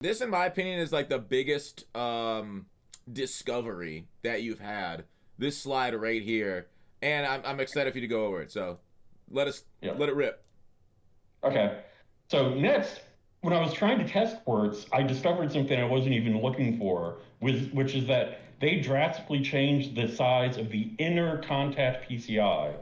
This, in my opinion, is like the biggest discovery that you've had. This slide right here, and I'm excited for you to go over it. So Yeah. let it rip. Okay. So next, when I was trying to test quartz, I discovered something I wasn't even looking for, which is that they drastically changed the size of the inner contact PCI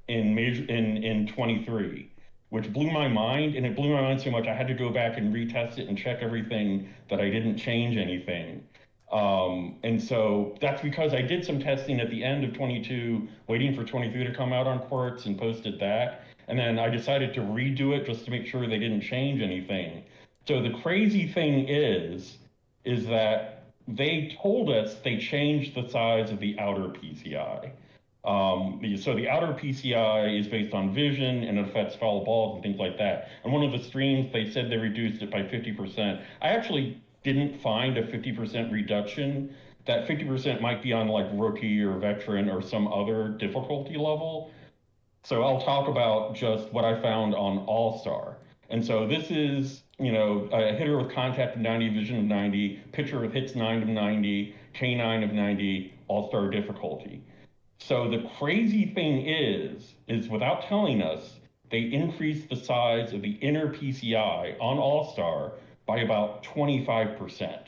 in 23, which blew my mind, and it blew my mind so much I had to go back and retest it and check everything that I didn't change anything. And so that's because I did some testing at the end of 22, waiting for 23 to come out on Quartz and posted that. And then I decided to redo it just to make sure they didn't change anything. So the crazy thing is that they told us they changed the size of the outer PCI. So the outer PCI is based on vision and it affects foul balls and things like that. And one of the streams, they said they reduced it by 50%. I actually didn't find a 50% reduction. That 50% might be on like rookie or veteran or some other difficulty level. So I'll talk about just what I found on All Star. And so this is, a hitter with contact of 90, vision of 90, pitcher with hits 9 of 90, K9 of 90, All Star difficulty. So the crazy thing is without telling us, they increased the size of the inner PCI on All Star by about 25%,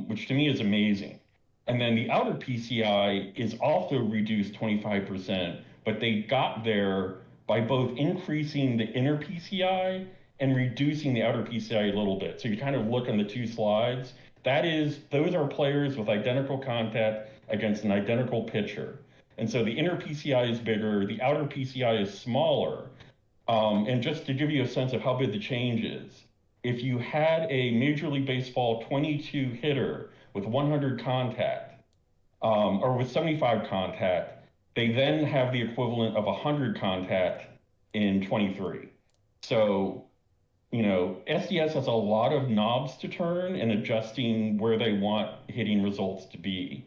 which to me is amazing. And then the outer PCI is also reduced 25%, but they got there by both increasing the inner PCI and reducing the outer PCI a little bit. So you kind of look on the two slides. Those are players with identical contact against an identical pitcher. And so the inner PCI is bigger, the outer PCI is smaller. And just to give you a sense of how big the change is, if you had a Major League Baseball 22 hitter with 100 contact, or with 75 contact, they then have the equivalent of 100 contact in 23. So, SDS has a lot of knobs to turn in adjusting where they want hitting results to be.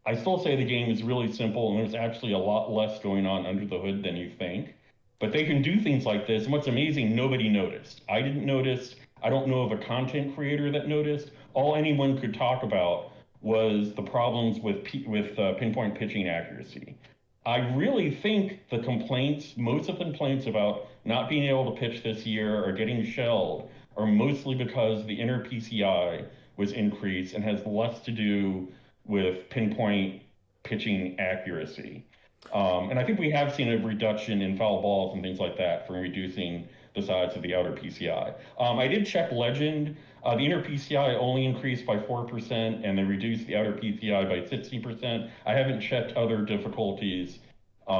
I still say the game is really simple and there's actually a lot less going on under the hood than you think. But they can do things like this. And what's amazing, nobody noticed. I didn't notice. I don't know of a content creator that noticed. All anyone could talk about was the problems with pinpoint pitching accuracy. I really think most of the complaints about not being able to pitch this year or getting shelled are mostly because the inner PCI was increased and has less to do with pinpoint pitching accuracy. And I think we have seen a reduction in foul balls and things like that from reducing the size of the outer PCI. I did check Legend. The inner PCI only increased by 4%, and they reduced the outer PCI by 16%. I haven't checked other difficulties, but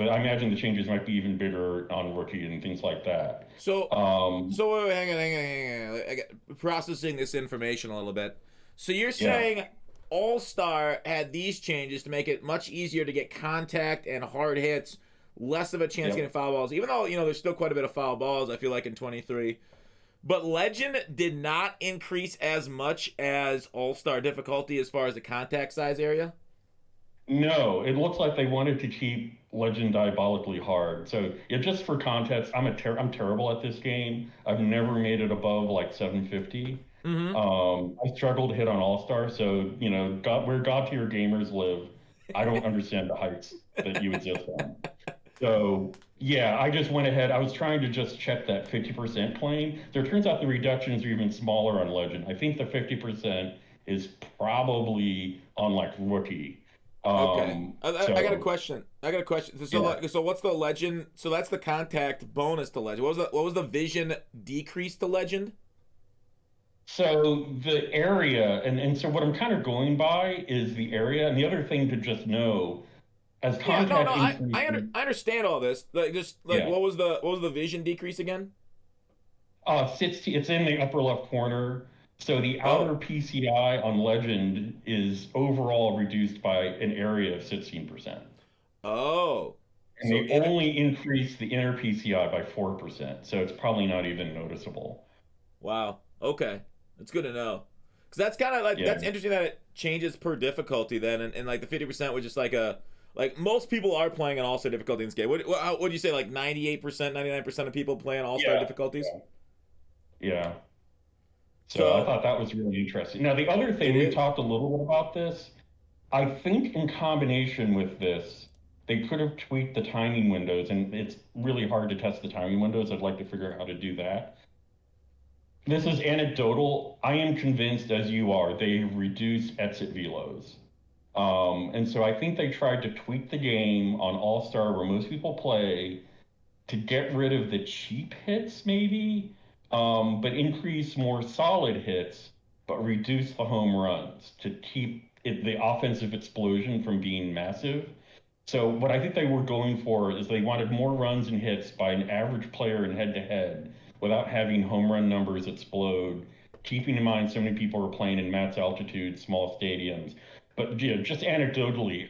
I imagine the changes might be even bigger on rookie and things like that. So hang on. Processing this information a little bit. So you're saying All Star had these changes to make it much easier to get contact and hard hits, less of a chance getting foul balls, even though there's still quite a bit of foul balls, I feel like, in 23. But Legend did not increase as much as All Star difficulty as far as the contact size area. No, it looks like they wanted to keep Legend diabolically hard. So just for context, I'm terrible at this game. I've never made it above like 750. I struggle to hit on All Star, so where God tier gamers live, I don't understand the heights that you exist on. So yeah, I just went ahead. I was trying to just check that 50% claim. So it turns out the reductions are even smaller on Legend. I think the 50% is probably on like rookie. Okay. I got a So question. yeah. So what's the Legend? So that's the contact bonus to Legend. What was the vision decrease to Legend? So the area, and so what I'm kind of going by is the area. And the other thing to just know, as Yeah, no, contact increases, I understand all this. Like, just like yeah, what was the vision decrease again? it's in the upper left corner. So the outer Oh, PCI on Legend is overall reduced by an area of 16%. oh, And so they in only increased the inner PCI by 4%. So it's probably not even noticeable. wow, okay, that's good to know. Because that's kind of like Yeah. that's interesting that it changes per difficulty then, and like the 50% was just like a like most people are playing an all star difficulty in this game. What do you say? Like 98%, 99% of people playing all star Yeah. difficulties? Yeah. Yeah. So I So thought that was really interesting. Now, the other it thing, we is. talked a little bit about this. I think in combination with this, they could have tweaked the timing windows, and it's really hard to test the timing windows. I'd like to figure out how to do that. This is anecdotal. I am convinced, as you are, they reduced exit velos. And so I think they tried to tweak the game on All Star where most people play to get rid of the cheap hits, maybe, but increase more solid hits, but reduce the home runs to keep the offensive explosion from being massive. So what I think they were going for is they wanted more runs and hits by an average player in head-to-head without having home run numbers explode, keeping in mind so many people are playing in max altitude, small stadiums. But just anecdotally,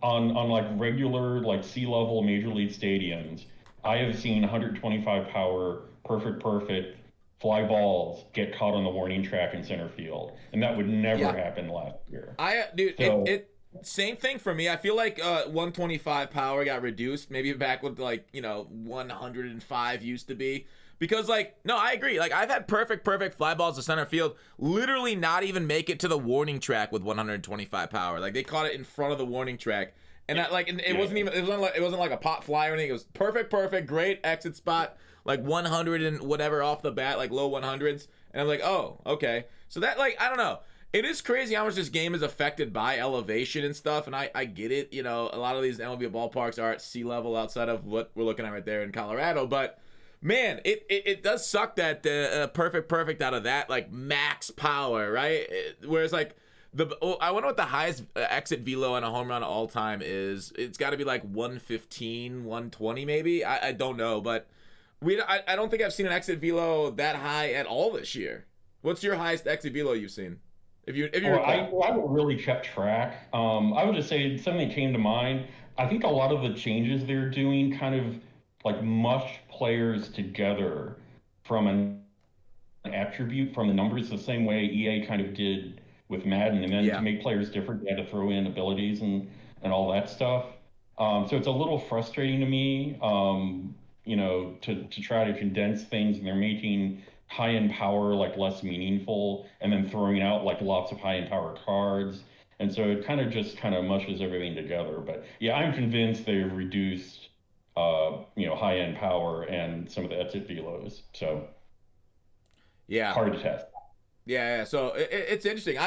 on like regular like sea level major league stadiums, I have seen 125 power, perfect fly balls get caught on the warning track in center field, and that would never happen last year. Dude, it same thing for me. I feel like 125 power got reduced, maybe back with 105 used to be. Because no, I agree. I've had perfect fly balls to center field literally not even make it to the warning track with 125 power. They caught it in front of the warning track. And it wasn't like a pop fly or anything. It was perfect, great exit spot, 100 and whatever off the bat, low 100s. And I'm like, oh, okay. So that I don't know. It is crazy how much this game is affected by elevation and stuff, and I get it. A lot of these MLB ballparks are at sea level outside of what we're looking at right there in Colorado, but man, it does suck that the perfect out of that max power, right? Whereas I wonder what the highest exit velo on a home run all time is. It's got to be 115, 120 maybe. I don't know, but I don't think I've seen an exit velo that high at all this year. What's your highest exit velo you've seen? If you I haven't really kept track. I would just say something that came to mind. I think a lot of the changes they're doing kind of mush players together from an attribute from the numbers the same way EA kind of did with Madden, and then to make players different, they had to throw in abilities and all that stuff. So it's a little frustrating to me, to try to condense things, and they're making high-end power less meaningful, and then throwing out lots of high-end power cards, and so it kind of mushes everything together. But yeah, I'm convinced they've reduced high-end power and some of the exit velos. So hard to test. Yeah. So it's interesting.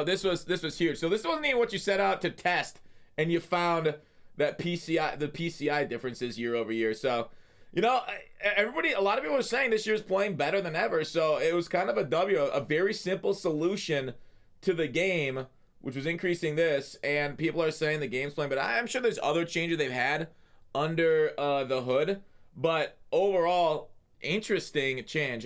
This was huge. So this wasn't even what you set out to test, and you found that the PCI differences year over year. So, a lot of people are saying this year's playing better than ever. So it was kind of a very simple solution to the game, which was increasing this. And people are saying the game's playing, but I'm sure there's other changes they've had under the hood. But overall, interesting change.